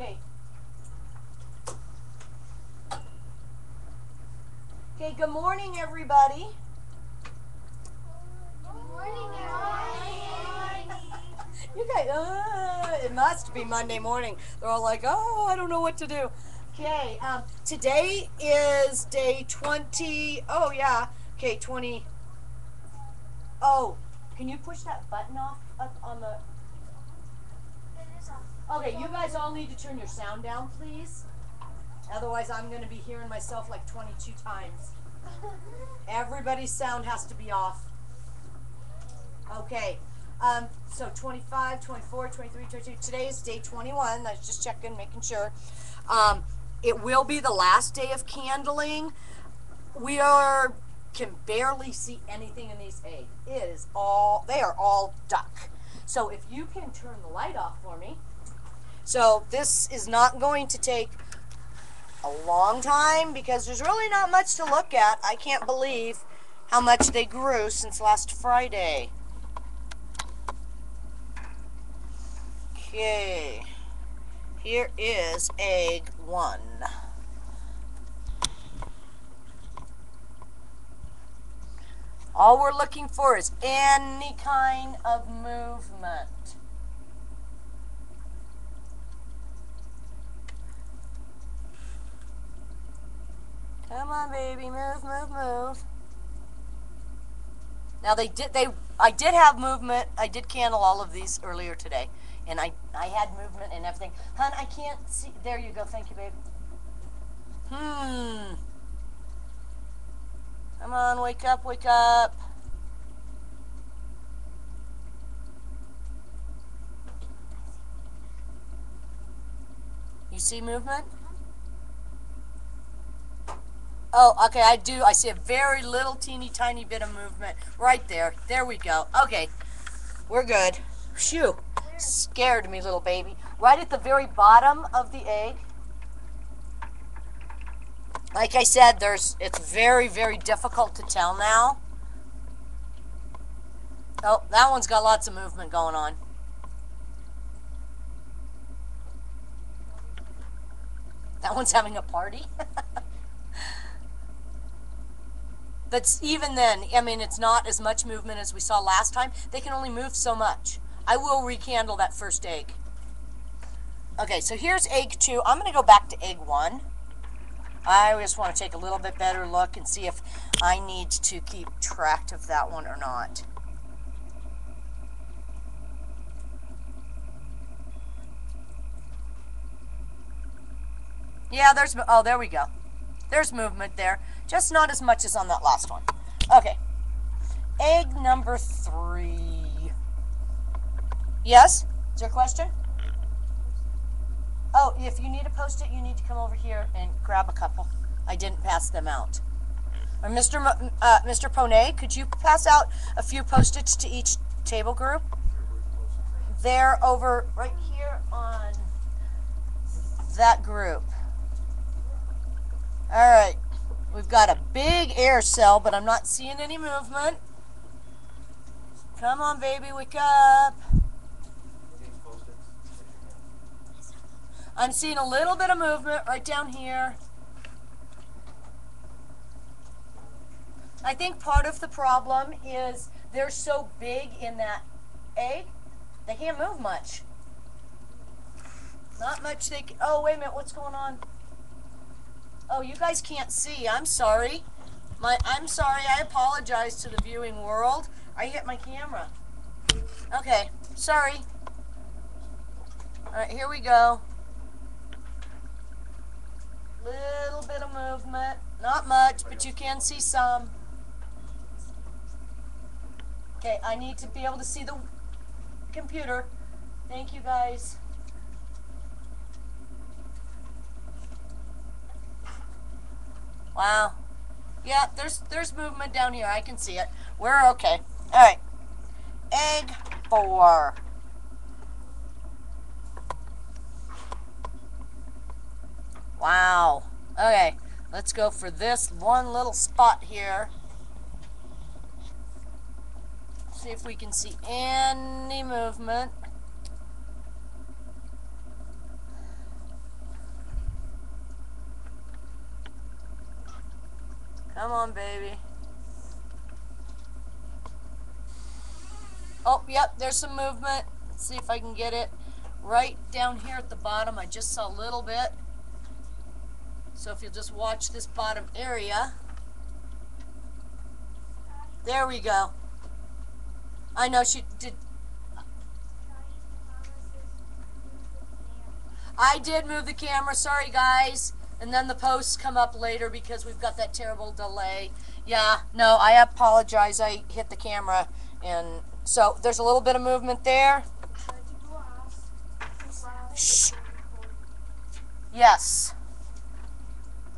Okay. Okay, good morning, everybody. Good morning, everybody. You guys, it must be Monday morning. They're all like, oh, I don't know what to do. Okay, today is day 20. Oh, yeah. Okay, 20. Oh, can you push that button off up on the... It is off. Okay, you guys all need to turn your sound down, please. Otherwise, I'm going to be hearing myself like 22 times. Everybody's sound has to be off. Okay. So 25, 24, 23, 22. Today is day 21. I was just checking, making sure. It will be the last day of candling. Can barely see anything in these eggs. They are all duck. So if you can turn the light off for me. So this is not going to take a long time because there's really not much to look at. I can't believe how much they grew since last Friday. Okay, here is egg 1. All we're looking for is any kind of movement. Come on, baby, move, move, move. Now I did have movement. I did candle all of these earlier today, and I had movement and everything. Hun, I can't see. There you go. Thank you, babe. Come on, wake up, wake up. You see movement? Oh, okay, I do. I see a very little teeny tiny bit of movement right there. There we go. Okay, we're good. Phew, scared me, little baby. Right at the very bottom of the egg. Like I said, it's very, very difficult to tell now. Oh, that one's got lots of movement going on. That one's having a party. But even then, I mean, it's not as much movement as we saw last time. They can only move so much. I will rekindle that first egg. Okay, so here's egg 2. I'm going to go back to egg 1. I just want to take a little bit better look and see if I need to keep track of that one or not. Yeah, there we go. There's movement there. Just not as much as on that last one. Okay. Egg number 3. Yes? Is there a question? Oh, if you need a Post-it, you need to come over here and grab a couple. I didn't pass them out. Or Mr. Poney, could you pass out a few Post-its to each table group? They're over right here on that group. All right. We've got a big air cell, but I'm not seeing any movement. Come on, baby, wake up. I'm seeing a little bit of movement right down here. I think part of the problem is they're so big in that egg, they can't move much. Not much they can. Oh, wait a minute, what's going on? Oh, you guys can't see. I'm sorry. I'm sorry. I apologize to the viewing world. I hit my camera. Okay, sorry. All right, here we go. Little bit of movement. Not much, but you can see some. Okay, I need to be able to see the computer. Thank you, guys. Wow. Yeah, there's movement down here. I can see it. We're okay. All right. Egg 4. Wow. Okay, let's go for this one little spot here. See if we can see any movement. Come on, baby. Oh, yep, there's some movement. Let's see if I can get it right down here at the bottom. I just saw a little bit. So if you'll just watch this bottom area. There we go. I know she did. I did move the camera, sorry guys. And then the posts come up later because we've got that terrible delay. Yeah, no, I apologize. I hit the camera. And so there's a little bit of movement there. Shh. Yes.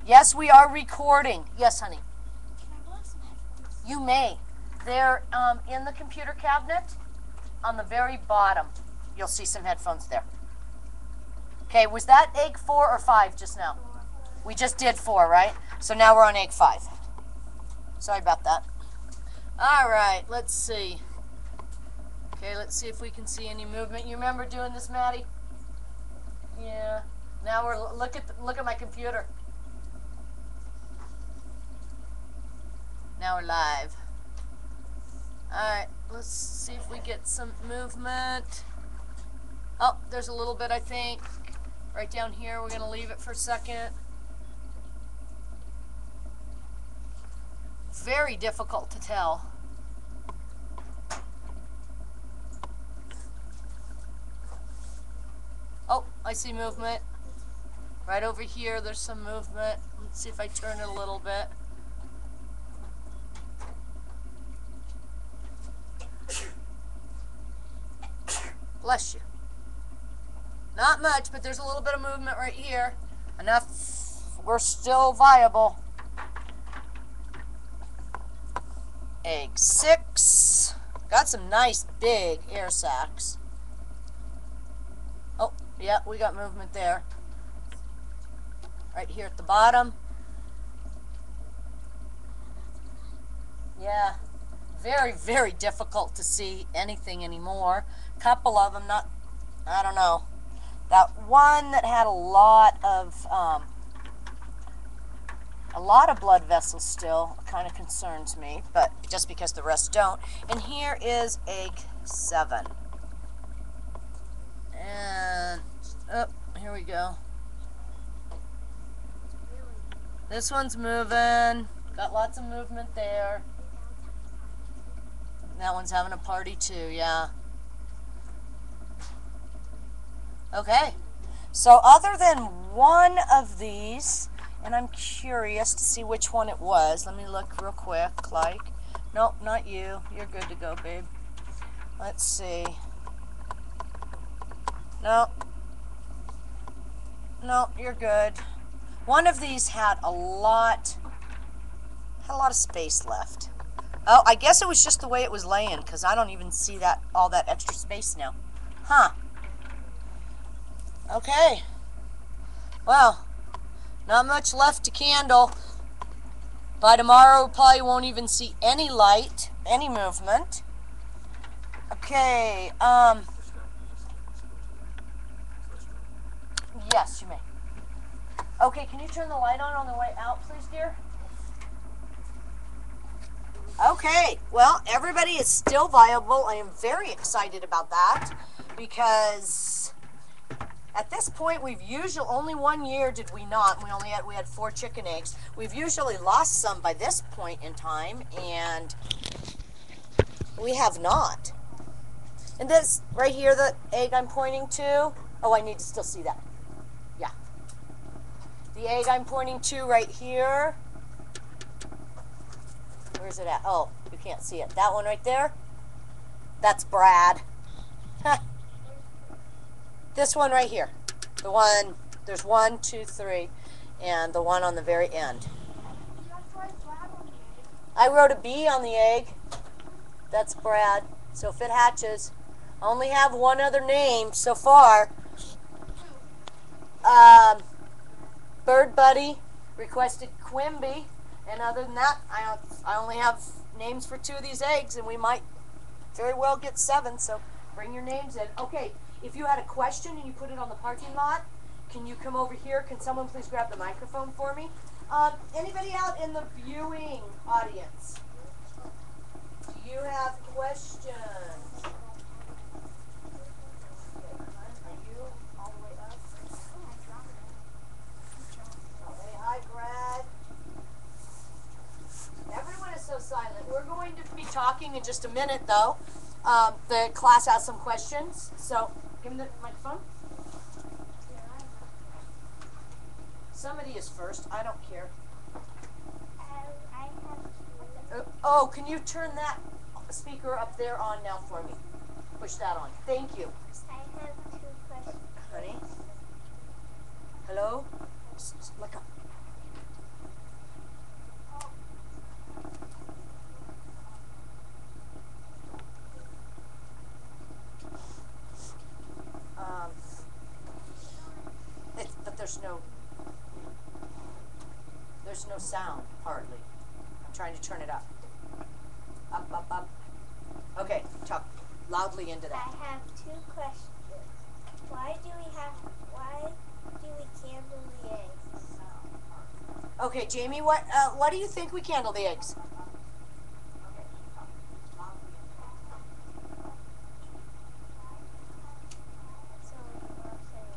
Yes, we are recording. Yes, honey. You may. They're in the computer cabinet on the very bottom. You'll see some headphones there. Okay, was that egg 4 or 5 just now? We just did 4, right? So now we're on egg 5. Sorry about that. All right, let's see. Okay, let's see if we can see any movement. You remember doing this, Maddie? Yeah. Now we're look at my computer. Now we're live. All right, let's see if we get some movement. Oh, there's a little bit, I think. Right down here, we're going to leave it for a second. Very difficult to tell. Oh, I see movement. Right over here, there's some movement. Let's see if I turn it a little bit. Bless you. Not much, but there's a little bit of movement right here. Enough. We're still viable. Egg 6. Got some nice big air sacs. Oh, yeah, we got movement there. Right here at the bottom. Yeah. Very, very difficult to see anything anymore. Couple of them, not, I don't know. That one that had a lot of blood vessels still kind of concerns me, but just because the rest don't. And here is egg 7. And, oh, here we go. This one's moving. Got lots of movement there. That one's having a party too, yeah. Okay, so other than one of these, and I'm curious to see which one it was. Let me look real quick, like. Nope, not you. You're good to go, babe. Let's see. Nope. Nope, you're good. One of these had a lot of space left. Oh, I guess it was just the way it was laying, because I don't even see that all that extra space now. Huh. Okay. Well, not much left to candle. By tomorrow, we probably won't even see any light, any movement. Okay, yes, you may. Okay, can you turn the light on the way out, please, dear? Okay, well, everybody is still viable. I am very excited about that because at this point, we've usually, only 1 year did we not, we had 4 chicken eggs. We've usually lost some by this point in time, and we have not. And this, right here, the egg I'm pointing to, oh, I need to still see that. Yeah. The egg I'm pointing to right here, where's it at? Oh, you can't see it. That one right there, that's Brad. This one right here, the one, there's 1, 2, 3, and the one on the very end. I wrote a B on the egg. That's Brad. So if it hatches, I only have one other name so far. Bird Buddy requested Quimby, and other than that, I only have names for 2 of these eggs, and we might very well get 7. So bring your names in. Okay. If you had a question and you put it on the parking lot, can you come over here? Can someone please grab the microphone for me? Anybody out in the viewing audience? Do you have questions? Okay, are you all the way up? Okay, hi, Brad. Everyone is so silent. We're going to be talking in just a minute, though. The class has some questions, so give me the microphone. Somebody is first. I don't care. Oh, can you turn that speaker up there on now for me? Push that on. Thank you. I have 2 questions. Honey? Hello? Look up. But there's no sound, hardly. I'm trying to turn it up. Up, up, up. Okay, talk loudly into I that. have 2 questions. Why do we candle the eggs? Okay, Jamie, what do you think we candle the eggs? So we know if they're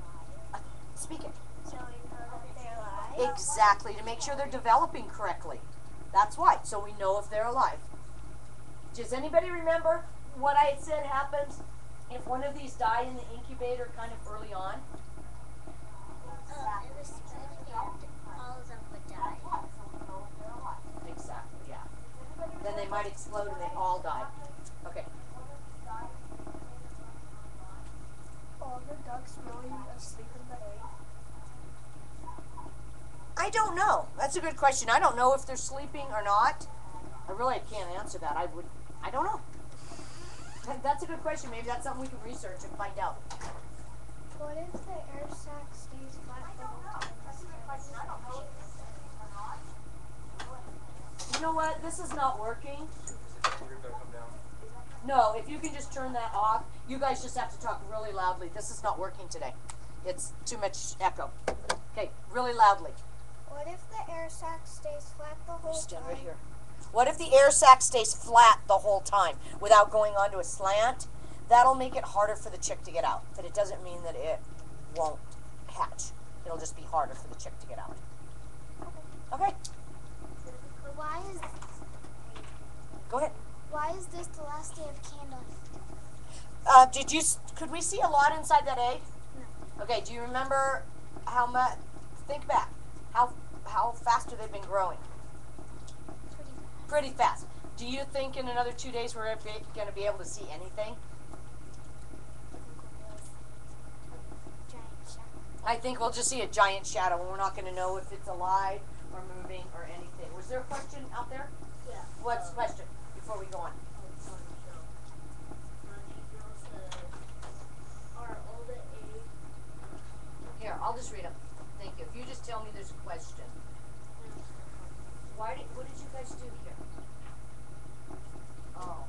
alive. Speak it. So we know that they're alive. Exactly, to make sure they're developing correctly. That's why, so we know if they're alive. Does anybody remember what I had said happens if one of these die in the incubator kind of early on? It was scary. All of them would die. Exactly, yeah. Then they might explode and they all die. Okay. Are the ducks really asleep in the egg? I don't know. That's a good question. I don't know if they're sleeping or not. I can't answer that. I don't know. That's a good question. Maybe that's something we can research and find out. What if the air sac stays flat the whole time? You know what? This is not working. No, if you can just turn that off. You guys just have to talk really loudly. This is not working today. It's too much echo. Okay, really loudly. What if the air sac stays flat the whole Stand time? right here. What if the air sac stays flat the whole time without going onto a slant? That'll make it harder for the chick to get out. But it doesn't mean that it won't hatch. It'll just be harder for the chick to get out. Okay, Why is go ahead. this the last day of candling? Could we see a lot inside that egg? No. Okay, do you remember how much, think back, how fast have they been growing? Pretty fast. Do you think in another 2 days we're going to be able to see anything? Giant shadow. I think we'll just see a giant shadow and we're not going to know if it's alive or moving or anything. Was there a question out there? Yeah. What's the question before we go on? Are all the eggs Here, I'll just read them. Thank you. If you just tell me there's a question. What did you guys do here? Oh.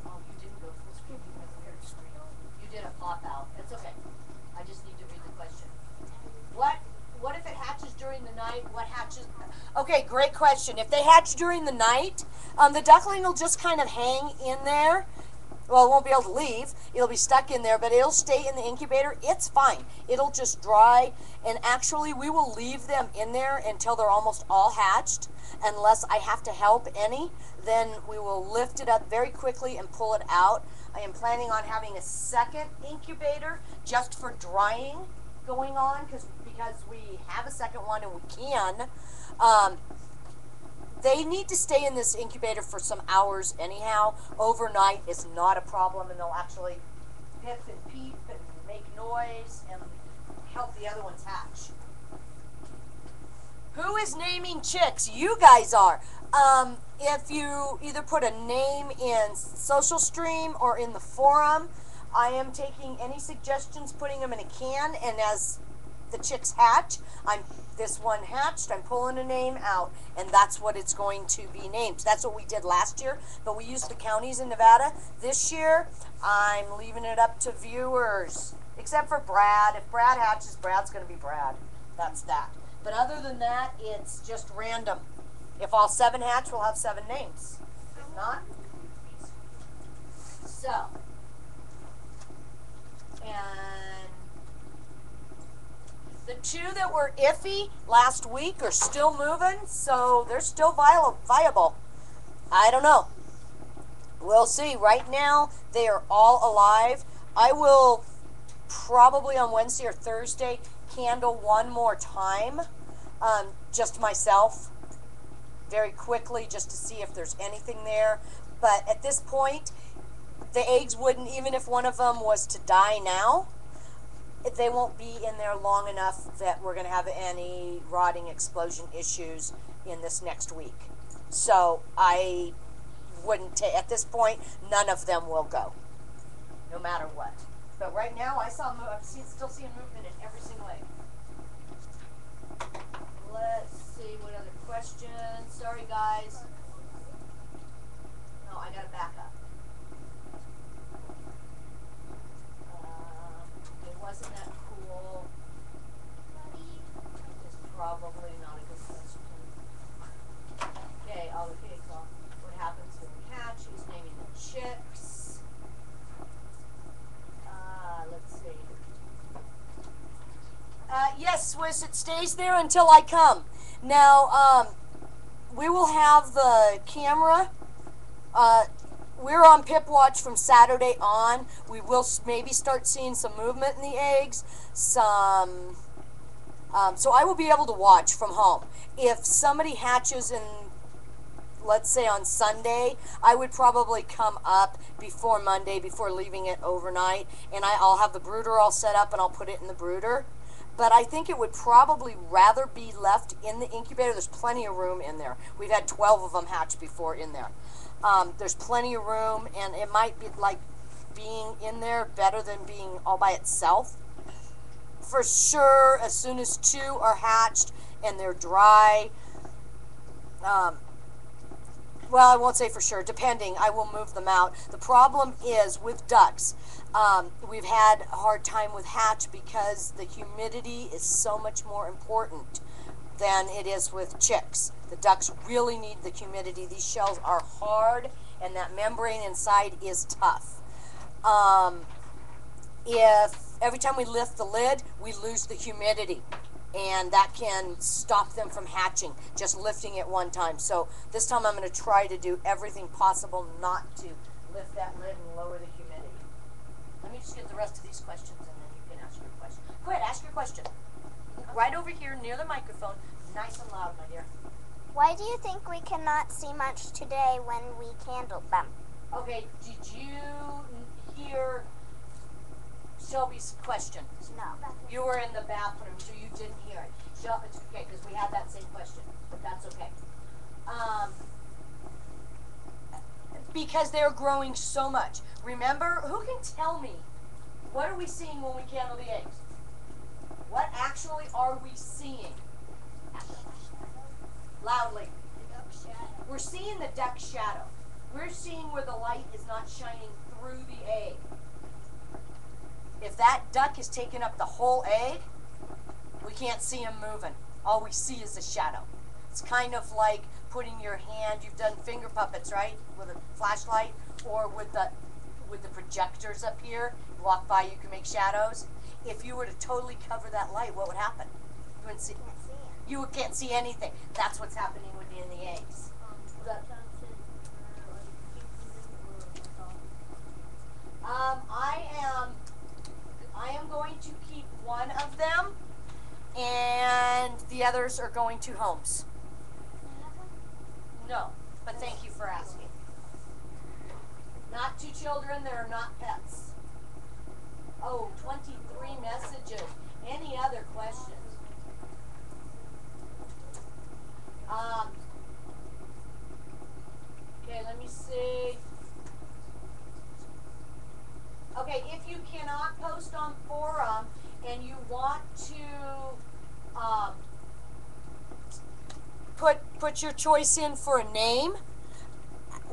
Oh, you didn't go full screen. You went third screen. You did a pop out. It's okay. I just need to read the question. What if it hatches during the night? What hatches? Okay, great question. If they hatch during the night, the duckling will just kind of hang in there. Well, it won't be able to leave. It'll be stuck in there, but it'll stay in the incubator. It's fine. It'll just dry. And actually, we will leave them in there until they're almost all hatched. Unless I have to help any, then we will lift it up very quickly and pull it out. I am planning on having a second incubator just for drying going on because we have a second one and we can. They need to stay in this incubator for some hours anyhow. Overnight is not a problem, and they'll actually pip and peep and make noise and help the other ones hatch. Who is naming chicks? You guys are. If you either put a name in Social Stream or in the forum, I am taking any suggestions, putting them in a can, and as the chicks hatch, this one hatched, I'm pulling a name out, and that's what it's going to be named. That's what we did last year, but we used the counties in Nevada. This year, I'm leaving it up to viewers, except for Brad. If Brad hatches, Brad's going to be Brad. That's that. But other than that, it's just random. If all 7 hatch, we'll have 7 names. If not, so. And the 2 that were iffy last week are still moving, so they're still viable. I don't know. We'll see. Right now, they are all alive. I will probably on Wednesday or Thursday candle one more time, just myself, very quickly, just to see if there's anything there. But at this point, the eggs wouldn't, even if one of them was to die now, they won't be in there long enough that we're going to have any rotting explosion issues in this next week. So I wouldn't take, at this point, none of them will go, no matter what. But right now, I'm still seeing movement in every single egg. Let's see, what other questions? Sorry, guys. No, I gotta back up. It wasn't that cool. It's probably not a good question. Okay, okay, so what happens when we hatch? He's naming the chicks. Let's see. Yes, Swiss, it stays there until I come. Now, we will have the camera. We're on Pip Watch from Saturday on. We will maybe start seeing some movement in the eggs. So I will be able to watch from home. If somebody hatches in, let's say on Sunday, I would probably come up before Monday, before leaving it overnight, and I'll have the brooder all set up and I'll put it in the brooder. But I think it would probably rather be left in the incubator. There's plenty of room in there. We've had 12 of them hatch before in there. There's plenty of room, and it might be like being in there better than being all by itself. For sure, as soon as 2 are hatched and they're dry, well, I won't say for sure, depending, I will move them out. The problem is with ducks, we've had a hard time with hatch because the humidity is so much more important than it is with chicks. The ducks really need the humidity. These shells are hard, and that membrane inside is tough. If every time we lift the lid, we lose the humidity, and that can stop them from hatching, just lifting it one time. So this time I'm going to try to do everything possible not to lift that lid and lower the humidity. Let me just get the rest of these questions, and then you can ask your question. Go ahead, ask your question. Right over here near the microphone, nice and loud, my dear. Why do you think we cannot see much today when we candled them? Okay, did you hear Shelby's question? No. You were in the bathroom, so you didn't hear it. It's okay, because we had that same question, but that's okay. Because they're growing so much. Remember, who can tell me, what are we seeing when we candle the eggs? What actually are we seeing? Loudly. The duck shadow. We're seeing the duck shadow. We're seeing where the light is not shining through the egg. If that duck is taking up the whole egg, we can't see him moving. All we see is the shadow. It's kind of like putting your hand, you've done finger puppets, right? With a flashlight, or with the projectors up here. You walk by, you can make shadows. If you were to totally cover that light, what would happen? You wouldn't see. You can't see anything. That's what's happening within the eggs. I am going to keep one of them, and the others are going to homes. No, but thank you for asking. Not 2 children, they are not pets. Oh, 23 messages. Any other questions? Okay, let me see. Okay, if you cannot post on forum and you want to put your choice in for a name,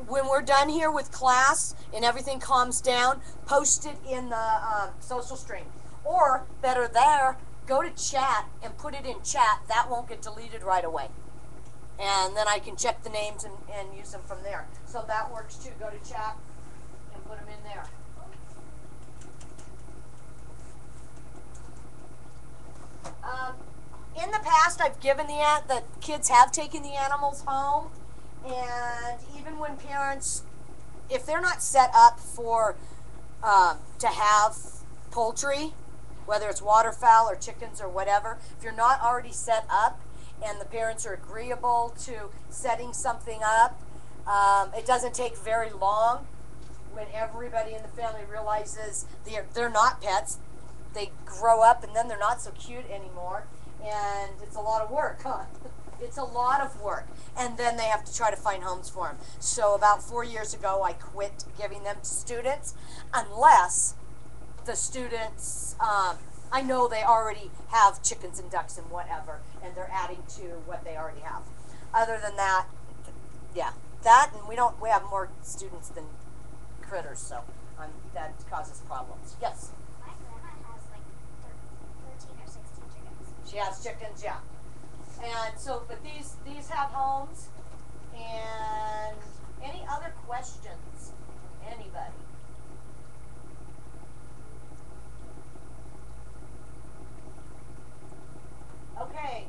when we're done here with class and everything calms down, post it in the social stream. Or, better there, go to chat and put it in chat. That won't get deleted right away. And then I can check the names and use them from there. So that works too. Go to chat and put them in there. In the past, I've given the kids have taken the animals home, and even when parents, if they're not set up for to have poultry, whether it's waterfowl or chickens or whatever, if you're not already set up and the parents are agreeable to setting something up, it doesn't take very long when everybody in the family realizes they're not pets. They grow up and then they're not so cute anymore, and it's a lot of work, huh? It's a lot of work, and then they have to try to find homes for them. So about 4 years ago, I quit giving them to students, unless the students, I know they already have chickens and ducks and whatever, and they're adding to what they already have. Other than that, yeah, that, and we have more students than critters, so that causes problems. Yes? My grandma has like 13 or 16 chickens. She has chickens, yeah. And so, but these have homes. And any other questions? Anybody? Okay.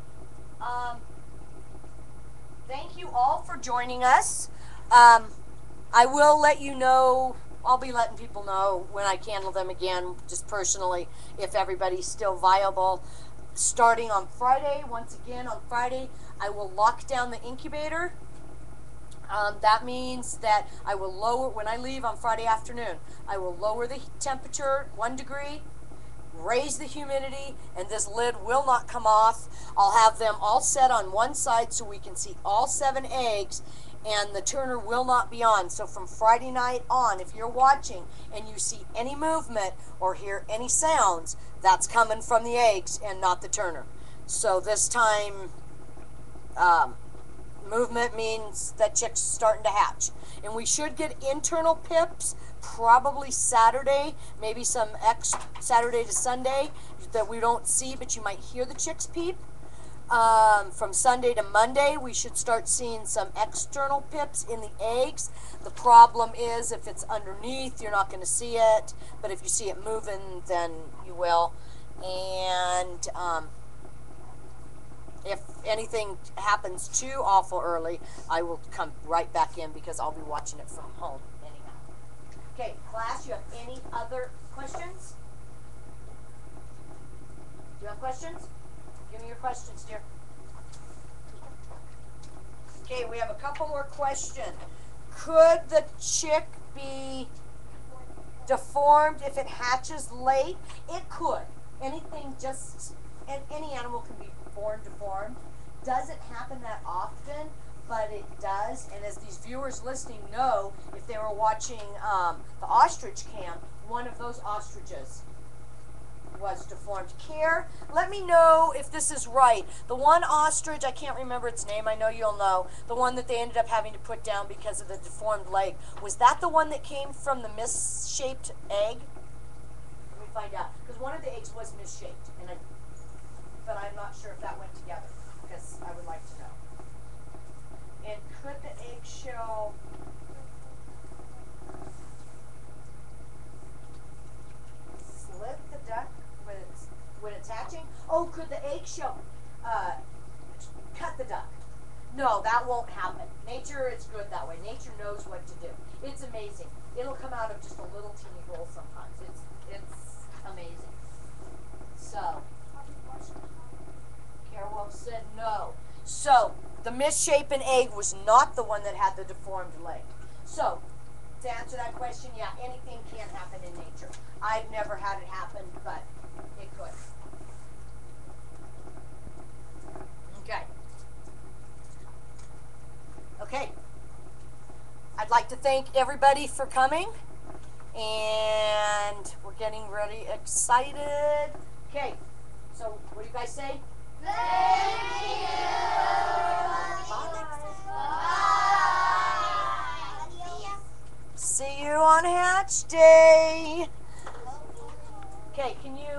Thank you all for joining us. I will let you know, I'll be letting people know when I candle them again, just personally, if everybody's still viable. Starting on Friday, once again on Friday, I will lock down the incubator. That means that I will lower, when I leave on Friday afternoon, I will lower the temperature 1 degree, raise the humidity, and this lid will not come off. I'll have them all set on one side so we can see all 7 eggs, and the turner will not be on. So from Friday night on, if you're watching and you see any movement or hear any sounds, that's coming from the eggs and not the turner. So this time, movement means that chicks starting to hatch. And we should get internal pips probably Saturday, maybe some Saturday to Sunday that we don't see, but you might hear the chicks peep. From Sunday to Monday, we should start seeing some external pips in the eggs. The problem is if it's underneath, you're not going to see it, but if you see it moving, then you will. And if anything happens too awful early, I will come right back in because I'll be watching it from home anyhow. Okay, class, you have any other questions? Do you have questions? Give me your questions, dear. Okay, we have a couple more questions. Could the chick be deformed if it hatches late? It could. Anything any animal can be born deformed. Doesn't happen that often, but it does. And as these viewers listening know, if they were watching the ostrich camp, one of those ostriches was deformed. Care, let me know if this is right. The one ostrich, I can't remember its name, I know you'll know, the one that they ended up having to put down because of the deformed leg, was that the one that came from the misshaped egg? Let me find out, because one of the eggs was misshaped, but I'm not sure if that went together, because I would like to know. And could the eggshell slit the duck when it's hatching? Oh, could the eggshell cut the duck? No, that won't happen. Nature is good that way. Nature knows what to do. It's amazing. It'll come out of just a little teeny hole sometimes. It's amazing. So, Carol said no. So, the misshapen egg was not the one that had the deformed leg. So, to answer that question, yeah, anything can happen in nature. I've never had it happen, but it could. Okay. Okay. I'd like to thank everybody for coming, and we're getting really excited. Okay, so what do you guys say? Thank you. Bye. See you on Hatch Day. Okay, can you